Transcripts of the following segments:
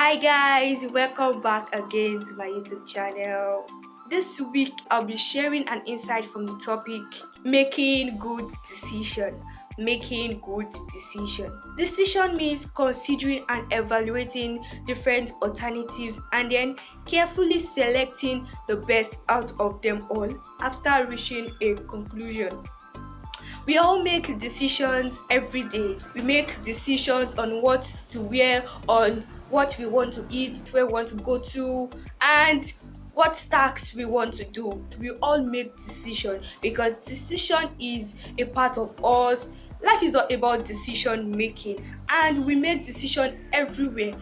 Hi guys, welcome back again to my YouTube channel. This week I'll be sharing an insight from the topic making good decision. Making good decision. Decision means considering and evaluating different alternatives and then carefully selecting the best out of them all after reaching a conclusion. We all make decisions every day. We make decisions on what to wear, on what we want to eat, where we want to go to, and what tasks we want to do. We all make decisions because decision is a part of us. Life is all about decision making, and we make decisions everywhere.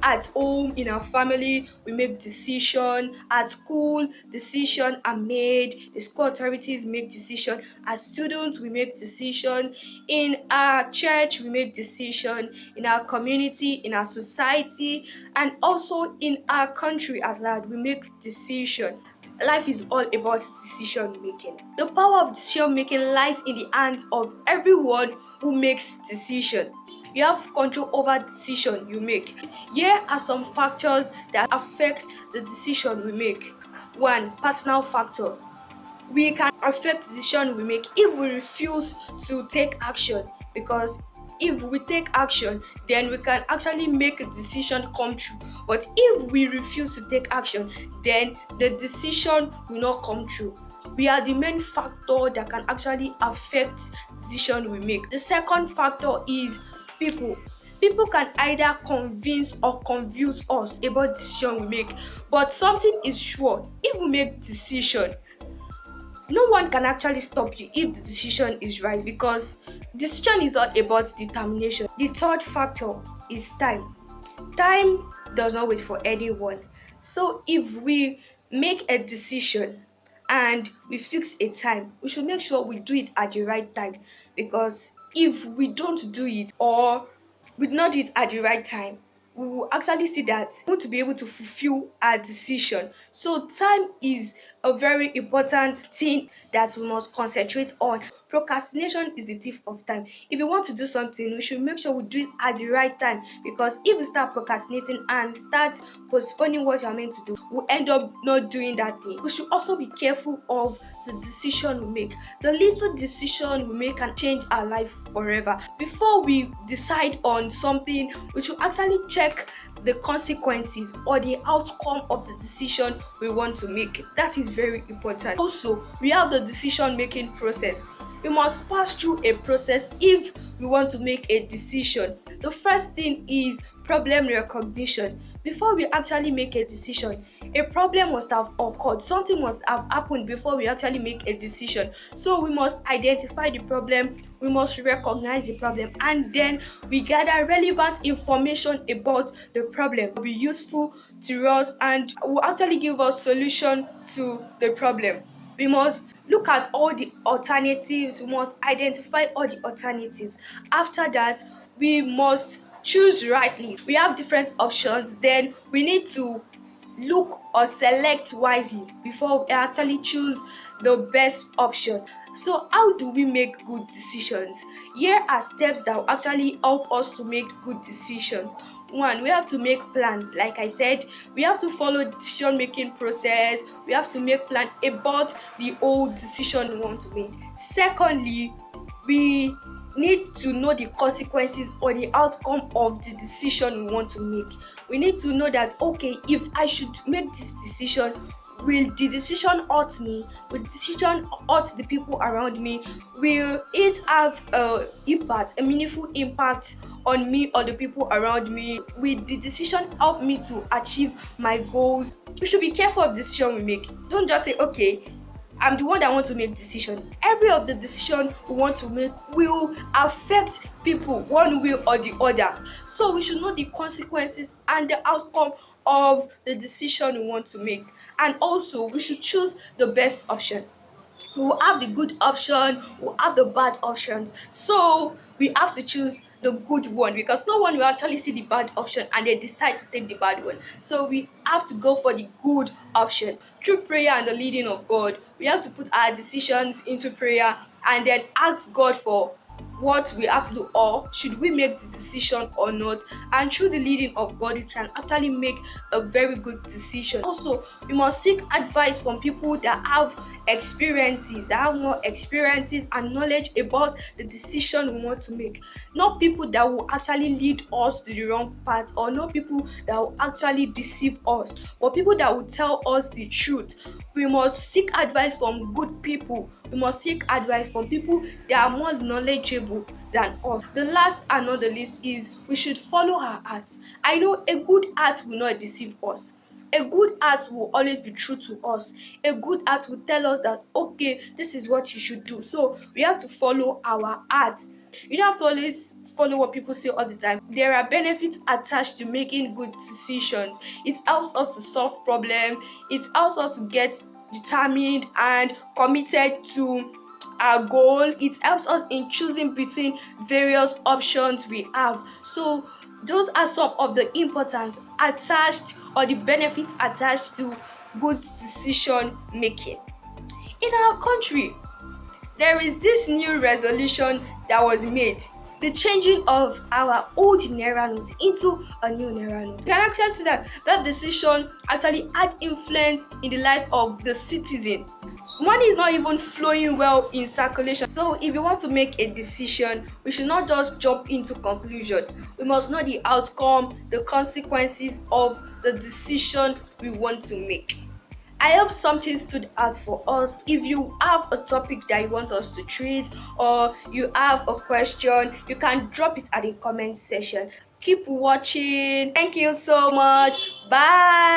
At home, in our family, we make decision. At school, decision are made. The school authorities make decision. As students, we make decision. In our church, we make decision. In our community, in our society, and also in our country at large, we make decision. Life is all about decision making. The power of decision making lies in the hands of everyone who makes decision. You have control over decision you make. Here are some factors that affect the decision we make. One, personal factor. We can affect the decision we make if we refuse to take action, because if we take action then we can actually make a decision come true, but if we refuse to take action then the decision will not come true. We are the main factor that can actually affect the decision we make. The second factor is people. People can either convince or confuse us about decision we make, but something is sure: if we make decision, no one can actually stop you if the decision is right, because decision is all about determination. The third factor is time. Time does not wait for anyone. So if we make a decision and we fix a time, we should make sure we do it at the right time, because if we don't do it, or we do not do it at the right time, we will actually see that we want to be able to fulfill our decision. So time is a very important thing that we must concentrate on. Procrastination is the thief of time. If you want to do something, we should make sure we do it at the right time, because if we start procrastinating and start postponing what you're meant to do, we'll end up not doing that thing. We should also be careful of the decision we make. The little decision we make can change our life forever. Before we decide on something, we should actually check the consequences or the outcome of the decision we want to make. That is very important. Also, we have the decision making process. We must pass through a process if we want to make a decision. The first thing is problem recognition. Before we actually make a decision, a problem must have occurred. Something must have happened before we actually make a decision. So we must identify the problem, we must recognize the problem, and then we gather relevant information about the problem. It will be useful to us and will actually give us solution to the problem. We must look at all the alternatives. We must identify all the alternatives. After that, we must choose rightly. We have different options, then we need to look or select wisely before we actually choose the best option. So how do we make good decisions? Here are steps that will actually help us to make good decisions. One, we have to make plans. Like I said, we have to follow the decision making process. We have to make plan about the whole decision we want to make. Secondly, we need to know the consequences or the outcome of the decision we want to make. We need to know that, okay, if I should make this decision, will the decision hurt me? Will the decision hurt the people around me? Will it have a meaningful impact on me or the people around me? Will the decision help me to achieve my goals? We should be careful of the decision we make. Don't just say, okay, I'm the one that want to make decision. Every of the decision we want to make will affect people one way or the other. So we should know the consequences and the outcome of the decision we want to make. And also, we should choose the best option. We will have the good option, we'll have the bad options. So we have to choose the good one, because no one will actually see the bad option and they decide to take the bad one. So we have to go for the good option. Through prayer and the leading of God, we have to put our decisions into prayer and then ask God for what we have to do, or should we make the decision or not. And through the leading of God, we can actually make a very good decision. Also, we must seek advice from people that have more experiences and knowledge about the decision we want to make. Not people that will actually lead us to the wrong path, or not people that will actually deceive us, but people that will tell us the truth. We must seek advice from good people. We must seek advice from people that are more knowledgeable than us. The last and not the least is we should follow our hearts. I know a good heart will not deceive us. A good heart will always be true to us. A good heart will tell us that, okay, this is what you should do. So we have to follow our hearts. You don't have to always follow what people say all the time. There are benefits attached to making good decisions. It helps us to solve problems. It helps us to get determined and committed to our goal. It helps us in choosing between various options we have. So those are some of the importance attached, or the benefits attached to good decision making. In our country, there is this new resolution that was made, the changing of our old naira note into a new naira note. You can actually see that decision actually had influence in the lives of the citizen. Money is not even flowing well in circulation. So if you want to make a decision, we should not just jump into conclusion. We must know the outcome, the consequences of the decision we want to make. I hope something stood out for us. If you have a topic that you want us to treat, or you have a question, you can drop it at the comment section. Keep watching. Thank you so much. Bye.